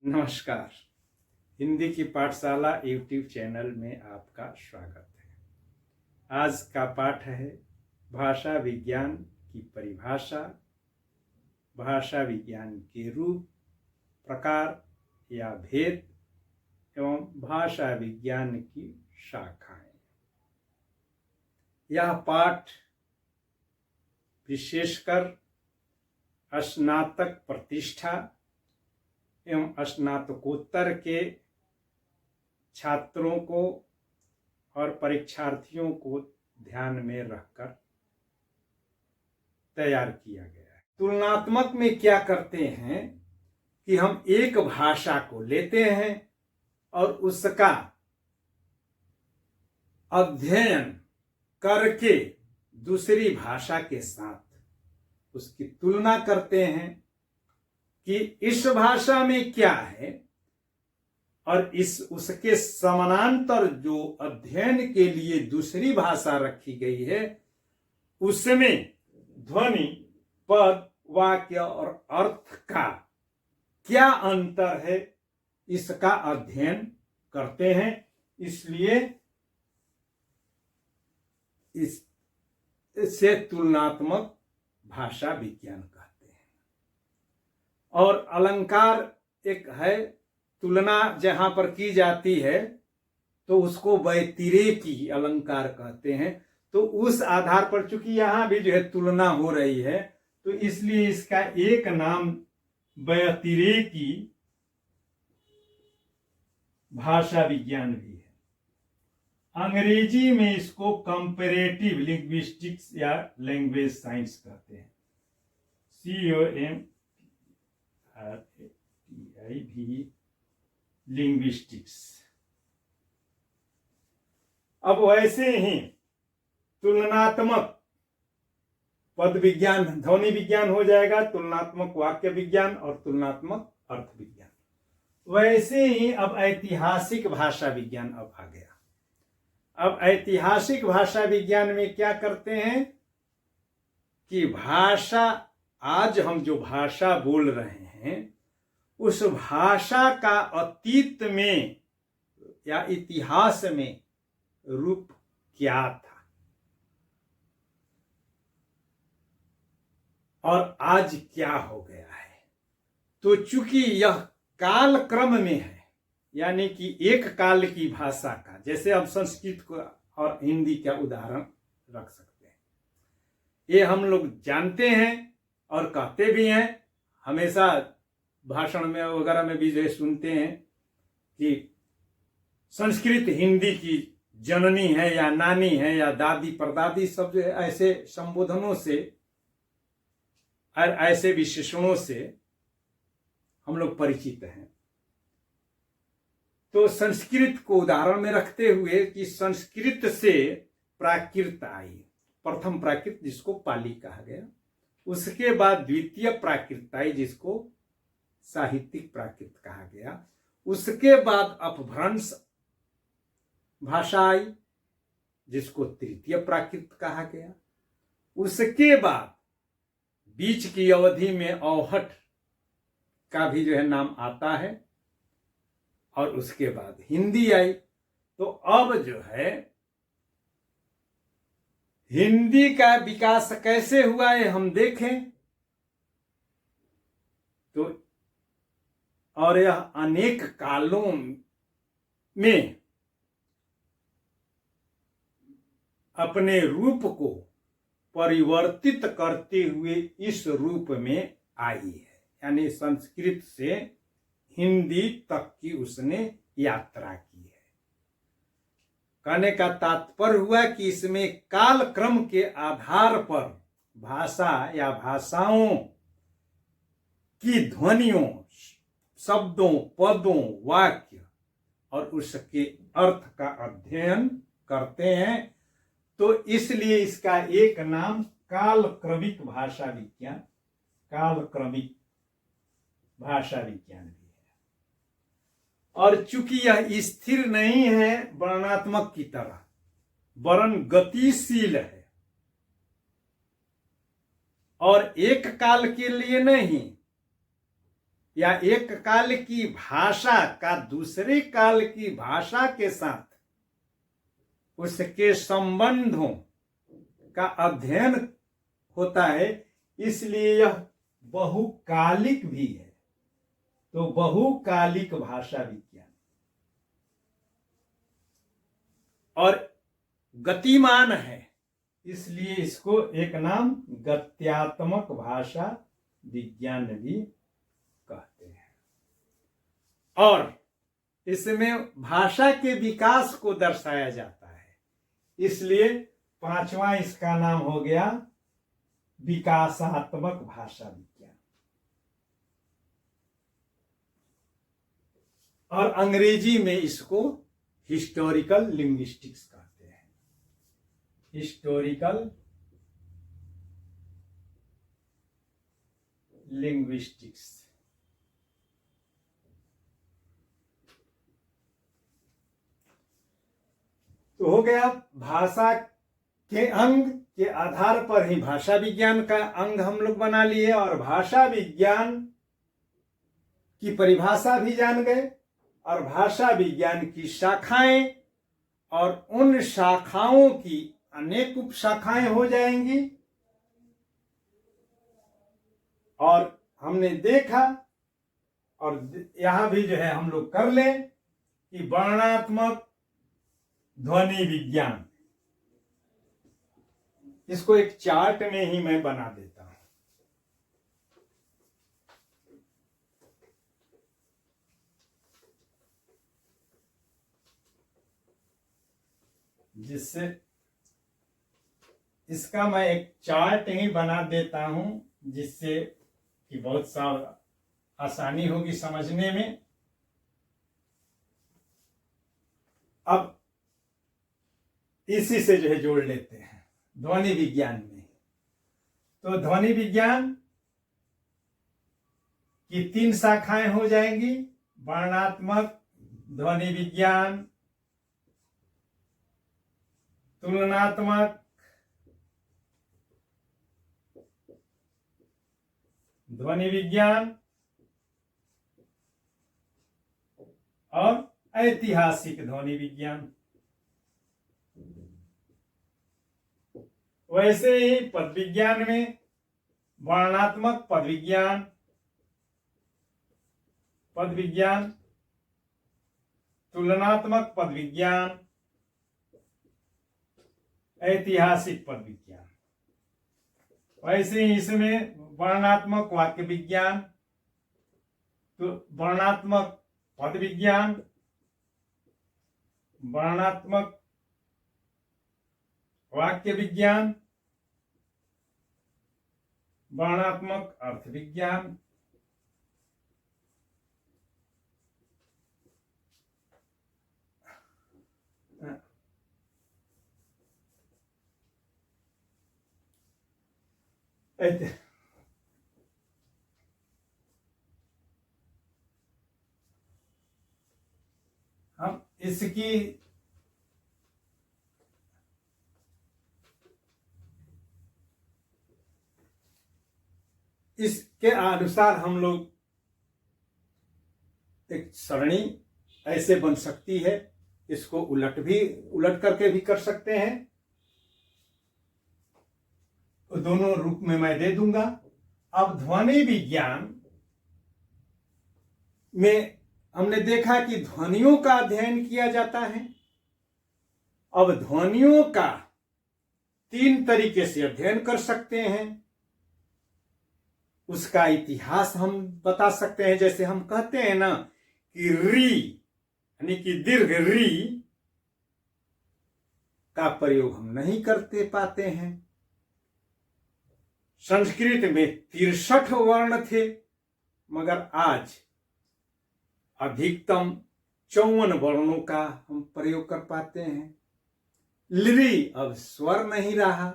नमस्कार। हिंदी की पाठशाला यूट्यूब चैनल में आपका स्वागत है। आज का पाठ है भाषा विज्ञान की परिभाषा, भाषा विज्ञान के रूप, प्रकार या भेद एवं भाषा विज्ञान की शाखाएं। यह पाठ विशेषकर स्नातक प्रतिष्ठा एवं स्नातकोत्तर के छात्रों को और परीक्षार्थियों को ध्यान में रखकर तैयार किया गया है। तुलनात्मक में क्या करते हैं कि हम एक भाषा को लेते हैं और उसका अध्ययन करके दूसरी भाषा के साथ उसकी तुलना करते हैं कि इस भाषा में क्या है और उसके समानांतर जो अध्ययन के लिए दूसरी भाषा रखी गई है उसमें ध्वनि, पद, वाक्य और अर्थ का क्या अंतर है, इसका अध्ययन करते हैं। इसलिए इससे तुलनात्मक भाषा विज्ञान कहते हैं। और अलंकार एक है, तुलना जहां पर की जाती है तो उसको व्यतिरेकी अलंकार कहते हैं। तो उस आधार पर चूंकि यहां भी जो है तुलना हो रही है तो इसलिए इसका एक नाम व्यतिरेकी भाषा विज्ञान भी है। अंग्रेजी में इसको कंपैरेटिव लिंग्विस्टिक्स या लैंग्वेज साइंस कहते हैं। COMPARATIV linguistics. अब वैसे ही तुलनात्मक पद विज्ञान, ध्वनि विज्ञान हो जाएगा, तुलनात्मक वाक्य विज्ञान और तुलनात्मक अर्थ विज्ञान। वैसे ही अब ऐतिहासिक भाषा विज्ञान अब आ गया। अब ऐतिहासिक भाषा विज्ञान में क्या करते हैं कि भाषा, आज हम जो भाषा बोल रहे हैं उस भाषा का अतीत में या इतिहास में रूप क्या था और आज क्या हो गया है। तो चूंकि यह काल क्रम में है, यानी कि एक काल की भाषा का, जैसे अब संस्कृत को और हिंदी का उदाहरण रख सकते हैं। ये हम लोग जानते हैं और कहते भी हैं, हमेशा भाषण में वगैरह में भी जो सुनते हैं कि संस्कृत हिंदी की जननी है या नानी है या दादी परदादी, सब जो है ऐसे संबोधनों से और ऐसे विशेषणों से हम लोग परिचित हैं। तो संस्कृत को उदाहरण में रखते हुए कि संस्कृत से प्राकृत आई, प्रथम प्राकृत जिसको पाली कहा गया, उसके बाद द्वितीय प्राकृत आई जिसको साहित्यिक प्राकृत कहा गया, उसके बाद अपभ्रंश भाषा आई जिसको तृतीय प्राकृत कहा गया, उसके बाद बीच की अवधि में अवहट का भी जो है नाम आता है और उसके बाद हिंदी आई। तो अब जो है हिंदी का विकास कैसे हुआ है हम देखें तो, और यह अनेक कालों में अपने रूप को परिवर्तित करते हुए इस रूप में आई है, यानी संस्कृत से हिंदी तक की उसने यात्रा की है। कहने का तात्पर्य हुआ कि इसमें काल क्रम के आधार पर भाषा या भाषाओं की ध्वनियों, शब्दों, पदों, वाक्य और उसके अर्थ का अध्ययन करते हैं। तो इसलिए इसका एक नाम कालक्रमिक भाषा विज्ञान, कालक्रमिक भाषा विज्ञान भी है। और चूंकि यह स्थिर नहीं है वर्णात्मक की तरह, वरन गतिशील है और एक काल के लिए नहीं, या एक काल की भाषा का दूसरे काल की भाषा के साथ उसके संबंधों का अध्ययन होता है, इसलिए यह बहुकालिक भी है। तो बहुकालिक भाषा विज्ञान और गतिमान है, इसलिए इसको एक नाम गत्यात्मक भाषा विज्ञान भी कहते हैं। और इसमें भाषा के विकास को दर्शाया जाता है, इसलिए पांचवा इसका नाम हो गया विकासात्मक भाषा विज्ञान। और अंग्रेजी में इसको हिस्टोरिकल लिंग्विस्टिक्स कहते हैं। Historical linguistics. तो हो गया भाषा के अंग के आधार पर ही भाषा विज्ञान का अंग हम लोग बना लिए, और भाषा विज्ञान की परिभाषा भी जान गए, और भाषा विज्ञान की शाखाएं और उन शाखाओं की अनेक उपशाखाएं हो जाएंगी। और हमने देखा, और यहां भी जो है हम लोग कर लें कि वर्णात्मक ध्वनि विज्ञान, इसको एक चार्ट में ही मैं बना देता हूं, जिससे इसका मैं एक चार्ट ही बना देता हूं, जिससे कि बहुत सा आसानी होगी समझने में। अब इसी से जो है जोड़ लेते हैं ध्वनि विज्ञान में। तो ध्वनि विज्ञान की 3 शाखाएं हो जाएंगी, वर्णात्मक ध्वनि विज्ञान, तुलनात्मक ध्वनि विज्ञान और ऐतिहासिक ध्वनि विज्ञान। वैसे ही पद विज्ञान में वर्णात्मक पद विज्ञान, तुलनात्मक पद विज्ञान, ऐतिहासिक पद विज्ञान। वैसे ही इसमें वर्णात्मक वाक्य विज्ञान, तो वर्णात्मक पद विज्ञान, वर्णात्मक वाक्य विज्ञान, वर्णात्मक अर्थ विज्ञान, हम इसकी इसके अनुसार हम लोग एक सरणी ऐसे बन सकती है, इसको उलट करके भी कर सकते हैं। तो दोनों रूप में मैं दे दूंगा। अब ध्वनि विज्ञान में हमने देखा कि ध्वनियों का अध्ययन किया जाता है। अब ध्वनियों का 3 तरीके से अध्ययन कर सकते हैं। उसका इतिहास हम बता सकते हैं, जैसे हम कहते हैं ना कि री यानी कि दीर्घ री का प्रयोग हम नहीं करते पाते हैं। संस्कृत में 63 वर्ण थे, मगर आज अधिकतम 54 वर्णों का हम प्रयोग कर पाते हैं। लिरी अब स्वर नहीं रहा,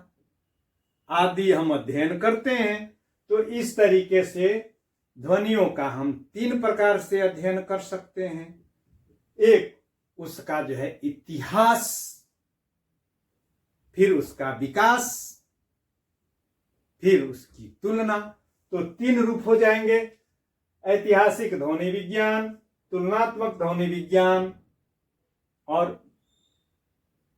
आदि हम अध्ययन करते हैं। तो इस तरीके से ध्वनियों का हम 3 प्रकार से अध्ययन कर सकते हैं। एक, उसका जो है इतिहास, फिर उसका विकास, फिर उसकी तुलना। तो 3 रूप हो जाएंगे। ऐतिहासिक ध्वनि विज्ञान, तुलनात्मक ध्वनि विज्ञान और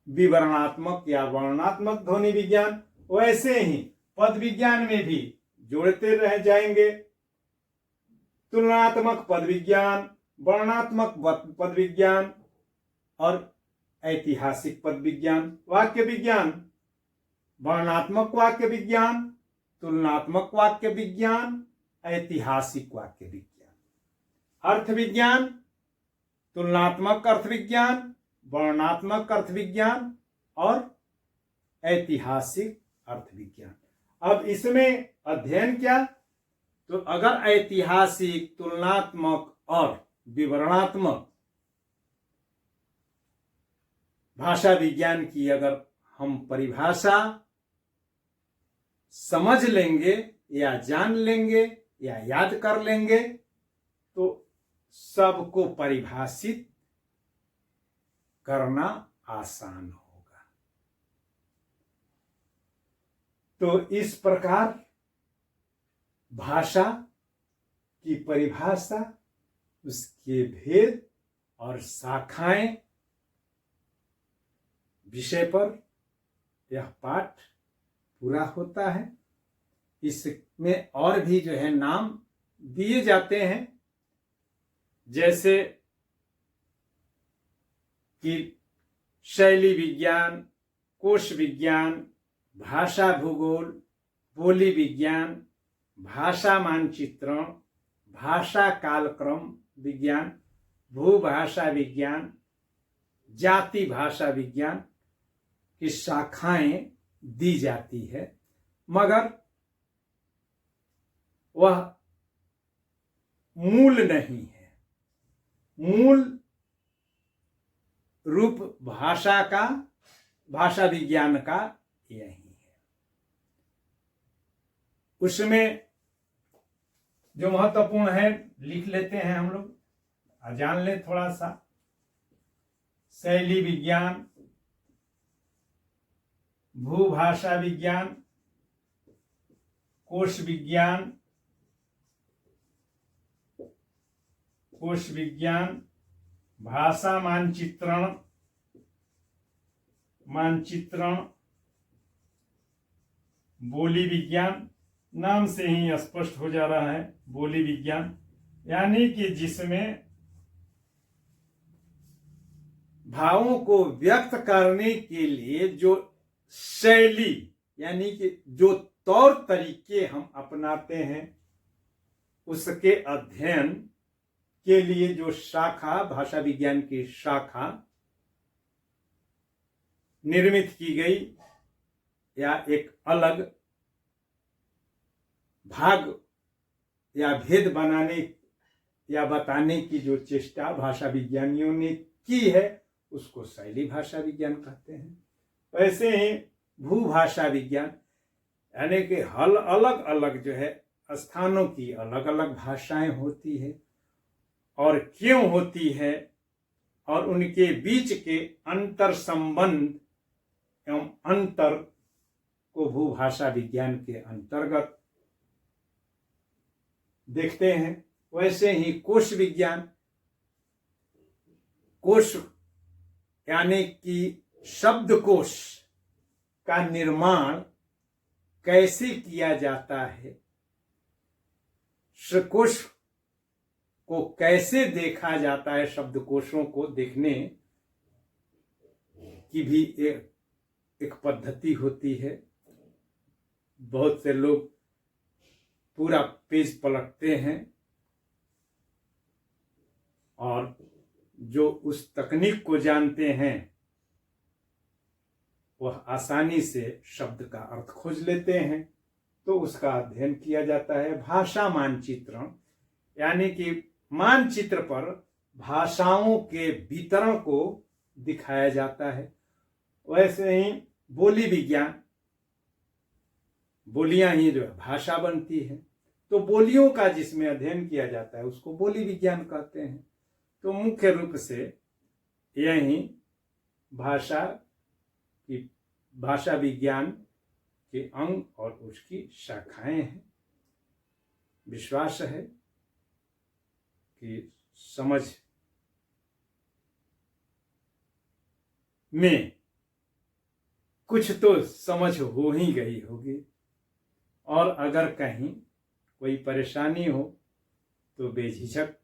विवरणात्मक या वर्णनात्मक ध्वनि विज्ञान। वैसे ही पद विज्ञान में भी जोड़ते रह जाएंगे। तुलनात्मक पद विज्ञान, वर्णनात्मक पद विज्ञान और ऐतिहासिक पद विज्ञान। वाक्य विज्ञान, वर्णनात्मक वाक्य विज्ञान, तुलनात्मक वाक्य विज्ञान, ऐतिहासिक वाक्य विज्ञान। अर्थ विज्ञान, तुलनात्मक अर्थ विज्ञान, वर्णनात्मक अर्थ विज्ञान और ऐतिहासिक अर्थ विज्ञान। अब इसमें अध्ययन क्या? तो अगर ऐतिहासिक, तुलनात्मक और विवरणात्मक भाषा विज्ञान की अगर हम परिभाषा समझ लेंगे या जान लेंगे या याद कर लेंगे तो सबको परिभाषित करना आसान होगा। तो इस प्रकार भाषा की परिभाषा, उसके भेद और शाखाएं विषय पर यह पाठ पूरा होता है। इसमें और भी जो है नाम दिए जाते हैं, जैसे कि शैली विज्ञान, कोश विज्ञान, भाषा भूगोल, बोली विज्ञान, भाषा मानचित्रण, भाषा कालक्रम विज्ञान, भूभाषा विज्ञान, जाति भाषा विज्ञान की शाखाएं दी जाती है, मगर वह मूल नहीं है। मूल रूप भाषा विज्ञान का यही है। उसमें जो महत्वपूर्ण है लिख लेते हैं हम लोग, जान लें थोड़ा सा। शैली विज्ञान, भूभाषा विज्ञान, कोश विज्ञान, भाषा मानचित्रण, बोली विज्ञान, नाम से ही स्पष्ट हो जा रहा है बोली विज्ञान, यानी कि जिसमें भावों को व्यक्त करने के लिए जो शैली यानी कि जो तौर तरीके हम अपनाते हैं, उसके अध्ययन के लिए जो शाखा, भाषा विज्ञान की शाखा निर्मित की गई या एक अलग भाग या भेद बनाने या बताने की जो चेष्टा भाषा विज्ञानियों ने की है, उसको शैली भाषा विज्ञान कहते हैं। वैसे ही भूभाषा विज्ञान यानी कि अलग अलग जो है स्थानों की अलग अलग भाषाएं होती है और क्यों होती है और उनके बीच के अंतर संबंध एवं अंतर को भूभाषा विज्ञान के अंतर्गत देखते हैं। वैसे ही कोश विज्ञान, कोश यानी कि शब्दकोश का निर्माण कैसे किया जाता है, कोश को कैसे देखा जाता है, शब्दकोशों को देखने की भी एक पद्धति होती है। बहुत से लोग पूरा पेज पलटते हैं और जो उस तकनीक को जानते हैं वह आसानी से शब्द का अर्थ खोज लेते हैं, तो उसका अध्ययन किया जाता है। भाषा मानचित्रण यानी कि मानचित्र पर भाषाओं के वितरण को दिखाया जाता है। वैसे ही बोली विज्ञान, बोलियां ही जो भाषा बनती है, तो बोलियों का जिसमें अध्ययन किया जाता है उसको बोली विज्ञान कहते हैं। तो मुख्य रूप से यही भाषा विज्ञान के अंग और उसकी शाखाएं हैं। विश्वास है की समझ में कुछ तो समझ हो ही गई होगी। और अगर कहीं कोई परेशानी हो तो बेझिझक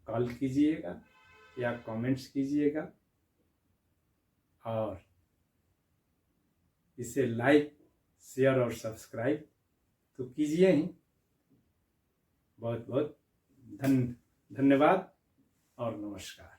कॉल कीजिएगा या कमेंट्स कीजिएगा, और इसे लाइक, शेयर और सब्सक्राइब तो कीजिए ही। बहुत बहुत धन्यवाद और नमस्कार।